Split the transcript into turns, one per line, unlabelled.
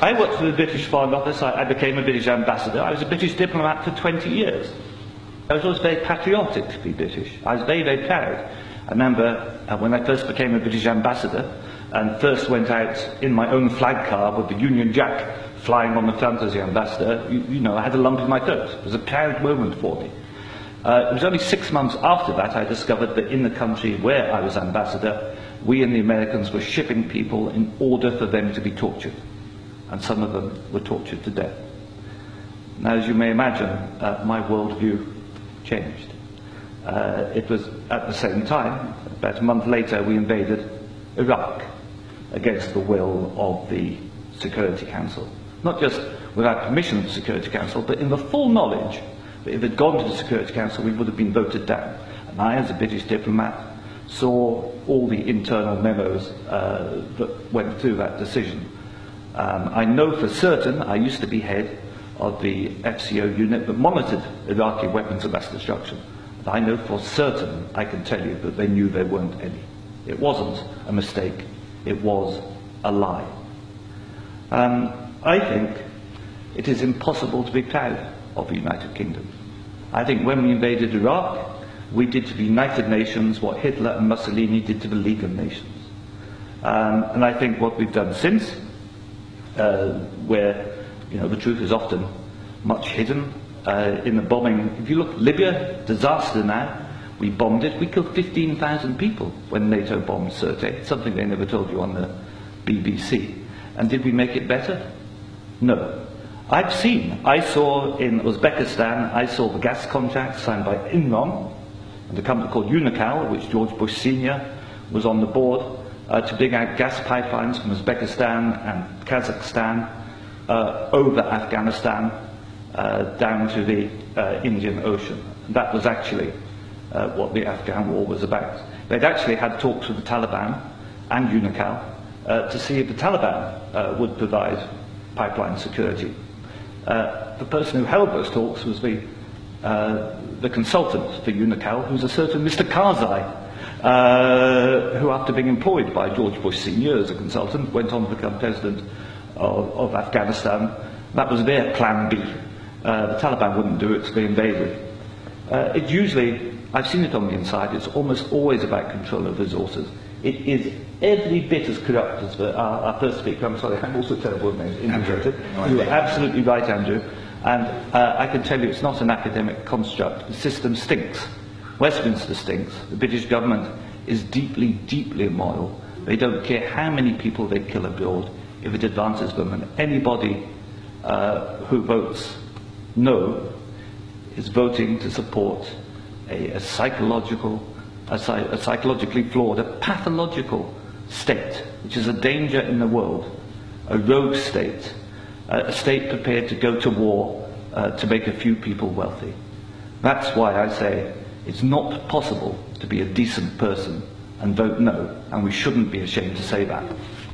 I worked for the British Foreign Office. I became a British ambassador. I was a British diplomat for 20 years. I was always very patriotic to be British. I was very, very proud. I remember when I first became a British ambassador and first went out in my own flag car with the Union Jack flying on the front as the ambassador, you know, I had a lump in my throat. It was a proud moment for me. It was only 6 months after that I discovered that in the country where I was ambassador, we and the Americans were shipping people in order for them to be tortured. And some of them were tortured to death. Now, as you may imagine, my worldview changed. It was at the same time, about a month later, we invaded Iraq against the will of the Security Council. Not just without permission of the Security Council, but in the full knowledge that if it had gone to the Security Council, we would have been voted down. And I, as a British diplomat, saw all the internal memos that went through that decision. I know for certain, I used to be head of the FCO unit that monitored Iraqi weapons of mass destruction. And I know for certain, I can tell you, that they knew there weren't any. It wasn't a mistake, it was a lie. I think it is impossible to be proud of the United Kingdom. I think when we invaded Iraq, we did to the United Nations what Hitler and Mussolini did to the League of Nations. And I think what we've done since, where the truth is often much hidden in the bombing. If you look, Libya, disaster now, we bombed it. We killed 15,000 people when NATO bombed Sirte, something they never told you on the BBC. And did we make it better? No. I saw in Uzbekistan, I saw the gas contract signed by Enron and a company called Unocal, which George Bush Sr. was on the board, to dig out gas pipelines from Uzbekistan and Kazakhstan over Afghanistan down to the Indian Ocean. And that was actually what the Afghan war was about. They'd actually had talks with the Taliban and Unocal to see if the Taliban would provide pipeline security. The person who held those talks was the consultant for Unocal, who was a certain Mr. Karzai, who, after being employed by George Bush Sr. as a consultant, went on to become president of Afghanistan. That was their plan B. The Taliban wouldn't do it, so they invaded. It usually, I've seen it on the inside, it's almost always about control of resources. It is every bit as corrupt as our first speaker. I'm sorry, I'm also terrible with names. You are absolutely right, Andrew. And I can tell you it's not an academic construct. The system stinks. Westminster stinks. The British government is deeply, deeply immoral. They don't care how many people they kill abroad if it advances them. And anybody who votes no is voting to support a psychologically flawed, a pathological state, which is a danger in the world, a rogue state, a state prepared to go to war to make a few people wealthy. That's why I say it's not possible to be a decent person and vote no, and we shouldn't be ashamed to say that.